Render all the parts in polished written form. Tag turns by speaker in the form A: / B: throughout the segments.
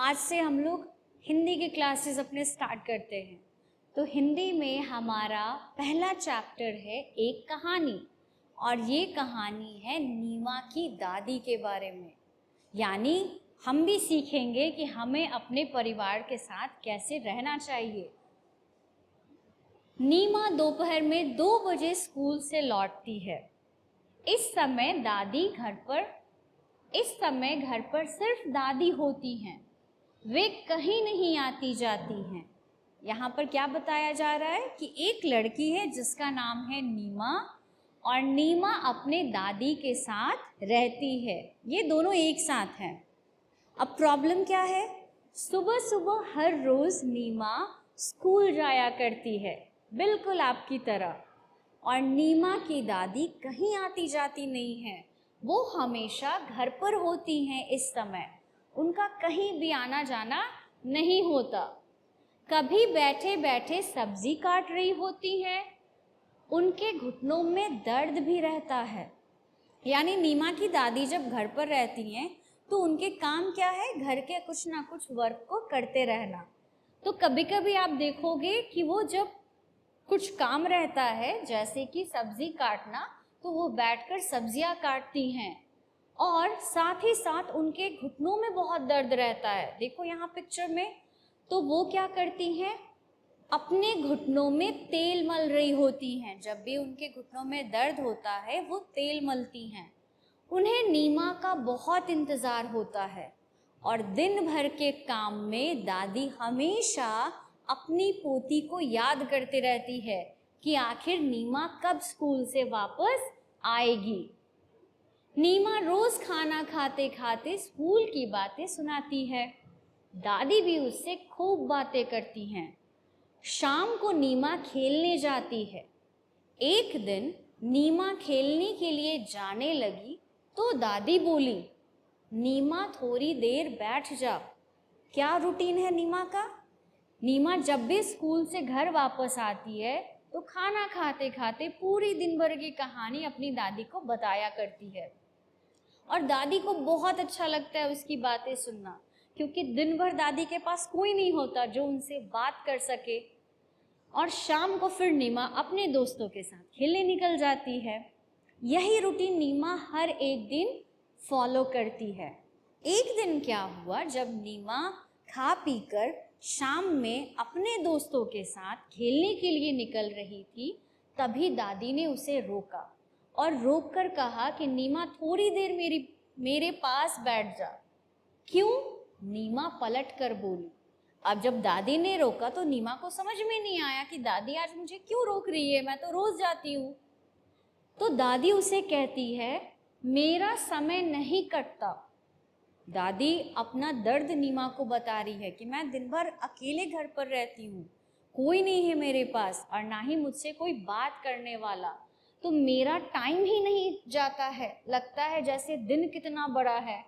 A: आज से हम लोग हिंदी के क्लासेस अपने स्टार्ट करते हैं। तो हिंदी में हमारा पहला चैप्टर है एक कहानी, और ये कहानी है नीमा की दादी के बारे में। यानी हम भी सीखेंगे कि हमें अपने परिवार के साथ कैसे रहना चाहिए। नीमा दोपहर में 2 बजे स्कूल से लौटती है। इस समय घर पर सिर्फ दादी होती हैं। वे कहीं नहीं आती जाती हैं। यहाँ पर क्या बताया जा रहा है कि एक लड़की है जिसका नाम है नीमा, और नीमा अपने दादी के साथ रहती है। ये दोनों एक साथ हैं। अब प्रॉब्लम क्या है? सुबह सुबह हर रोज नीमा स्कूल जाया करती है, बिल्कुल आपकी तरह। और नीमा की दादी कहीं आती जाती नहीं है। वो हमेशा घर पर होती हैं। इस समय उनका कहीं भी आना जाना नहीं होता। कभी बैठे बैठे सब्जी काट रही होती हैं। उनके घुटनों में दर्द भी रहता है। यानी नीमा की दादी जब घर पर रहती हैं तो उनके काम क्या है? घर के कुछ ना कुछ वर्क को करते रहना। तो कभी कभी आप देखोगे कि वो जब कुछ काम रहता है, जैसे कि सब्जी काटना, तो वो बैठकर सब्जियां काटती हैं। और साथ ही साथ उनके घुटनों में बहुत दर्द रहता है। देखो यहाँ पिक्चर में, तो वो क्या करती हैं? अपने घुटनों में तेल मल रही होती हैं। जब भी उनके घुटनों में दर्द होता है वो तेल मलती हैं। उन्हें नीमा का बहुत इंतज़ार होता है, और दिन भर के काम में दादी हमेशा अपनी पोती को याद करते रहती है कि आखिर नीमा कब स्कूल से वापस आएगी। नीमा रोज खाना खाते खाते स्कूल की बातें सुनाती है। दादी भी उससे खूब बातें करती हैं। शाम को नीमा खेलने जाती है। एक दिन नीमा खेलने के लिए जाने लगी तो दादी बोली, नीमा थोड़ी देर बैठ जा। क्या रूटीन है नीमा का? नीमा जब भी स्कूल से घर वापस आती है तो खाना खाते खाते पूरी दिन भर की कहानी अपनी दादी को बताया करती है। और दादी को बहुत अच्छा लगता है उसकी बातें सुनना, क्योंकि दिन भर दादी के पास कोई नहीं होता जो उनसे बात कर सके। और शाम को फिर नीमा अपने दोस्तों के साथ खेलने निकल जाती है। यही रूटीन नीमा हर एक दिन फॉलो करती है। एक दिन क्या हुआ, जब नीमा खा पीकर शाम में अपने दोस्तों के साथ खेलने के लिए निकल रही थी, तभी दादी ने उसे रोका और रोककर कहा कि नीमा थोड़ी देर मेरे पास बैठ जा। क्यों? नीमा पलट कर बोली। अब जब दादी ने रोका तो नीमा को समझ में नहीं आया कि दादी आज मुझे क्यों रोक रही है, मैं तो रोज जाती हूँ। तो दादी उसे कहती है, मेरा समय नहीं कटता। दादी अपना दर्द नीमा को बता रही है कि मैं दिन भर अकेले घर पर रहती हूँ, कोई नहीं है मेरे पास और ना ही मुझसे कोई बात करने वाला, तो मेरा टाइम ही नहीं जाता है, लगता है जैसे दिन कितना बड़ा है।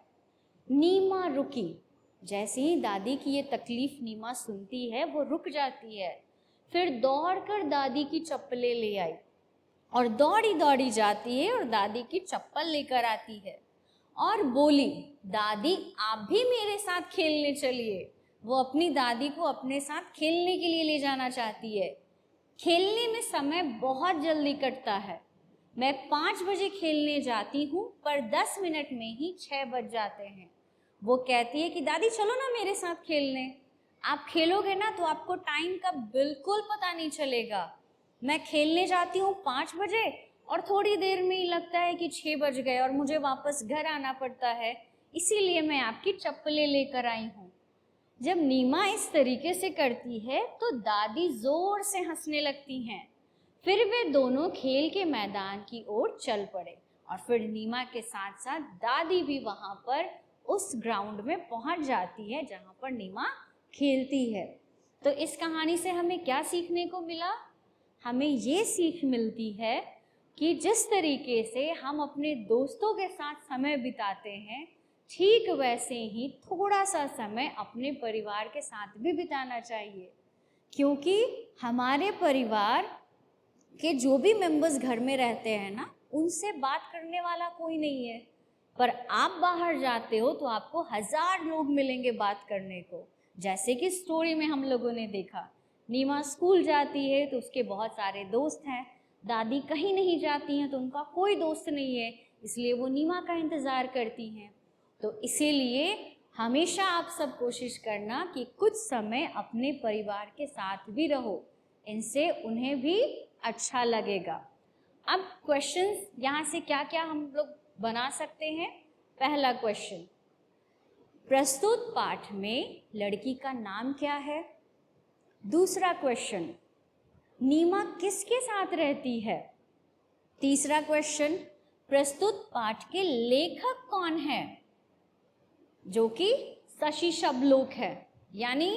A: नीमा रुकी। जैसे ही दादी की ये तकलीफ नीमा सुनती है वो रुक जाती है। फिर दौड़कर दादी की चप्पलें ले आई और दौड़ी दौड़ी जाती है और दादी की चप्पल लेकर आती है और बोली, दादी आप भी मेरे साथ खेलने चलिए। वो अपनी दादी को अपने साथ खेलने के लिए ले जाना चाहती है। खेलने में समय बहुत जल्दी कटता है। मैं 5 बजे खेलने जाती हूँ पर 10 मिनट में ही 6 बज जाते हैं। वो कहती है कि दादी चलो ना मेरे साथ खेलने, आप खेलोगे ना तो आपको टाइम का बिल्कुल पता नहीं चलेगा। मैं खेलने जाती हूँ 5 बजे और थोड़ी देर में ही लगता है कि 6 बज गए और मुझे वापस घर आना पड़ता है, इसीलिए मैं आपकी चप्पलें लेकर आई हूँ। जब नीमा इस तरीके से करती है तो दादी जोर से हंसने लगती हैं। फिर वे दोनों खेल के मैदान की ओर चल पड़े और फिर नीमा के साथ साथ दादी भी वहां पर उस ग्राउंड में पहुंच जाती है जहां पर नीमा खेलती है। तो इस कहानी से हमें क्या सीखने को मिला? हमें ये सीख मिलती है कि जिस तरीके से हम अपने दोस्तों के साथ समय बिताते हैं, ठीक वैसे ही थोड़ा सा समय अपने परिवार के साथ भी बिताना चाहिए, क्योंकि हमारे परिवार के जो भी मेंबर्स घर में रहते हैं ना, उनसे बात करने वाला कोई नहीं है। पर आप बाहर जाते हो तो आपको 1000 लोग मिलेंगे बात करने को। जैसे कि स्टोरी में हम लोगों ने देखा, नीमा स्कूल जाती है तो उसके बहुत सारे दोस्त हैं, दादी कहीं नहीं जाती हैं तो उनका कोई दोस्त नहीं है, इसलिए वो नीमा का इंतज़ार करती हैं। तो इसीलिए हमेशा आप सब कोशिश करना कि कुछ समय अपने परिवार के साथ भी रहो, इनसे उन्हें भी अच्छा लगेगा। अब क्वेश्चंस यहाँ से क्या क्या हम लोग बना सकते हैं। पहला क्वेश्चन, प्रस्तुत पाठ में लड़की का नाम क्या है। दूसरा क्वेश्चन, नीमा किसके साथ रहती है। तीसरा क्वेश्चन, प्रस्तुत पाठ के लेखक कौन है, जो कि शशि शबलोक है, यानी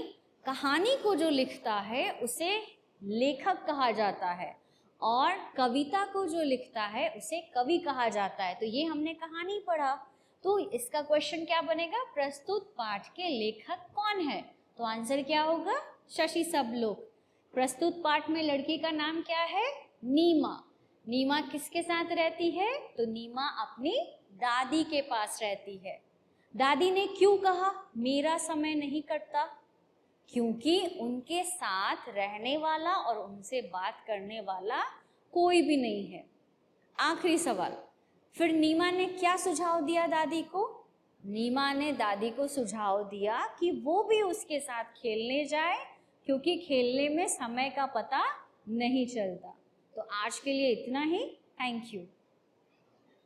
A: कहानी को जो लिखता है उसे लेखक कहा जाता है और कविता को जो लिखता है उसे कवि कहा जाता है। तो ये हमने कहानी पढ़ा, तो इसका क्वेश्चन क्या बनेगा, प्रस्तुत पाठ के लेखक कौन है। तो आंसर क्या होगा, शशि शबलोक। प्रस्तुत पाठ में लड़की का नाम क्या है, नीमा। नीमा किसके साथ रहती है, तो नीमा अपनी दादी के पास रहती है। दादी ने क्यों कहा मेरा समय नहीं कटता, क्योंकि उनके साथ रहने वाला और उनसे बात करने वाला कोई भी नहीं है। आखिरी सवाल, फिर नीमा ने क्या सुझाव दिया दादी को। नीमा ने दादी को सुझाव दिया कि वो भी उसके साथ खेलने जाए, क्योंकि खेलने में समय का पता नहीं चलता। तो आज के लिए इतना ही। Thank you.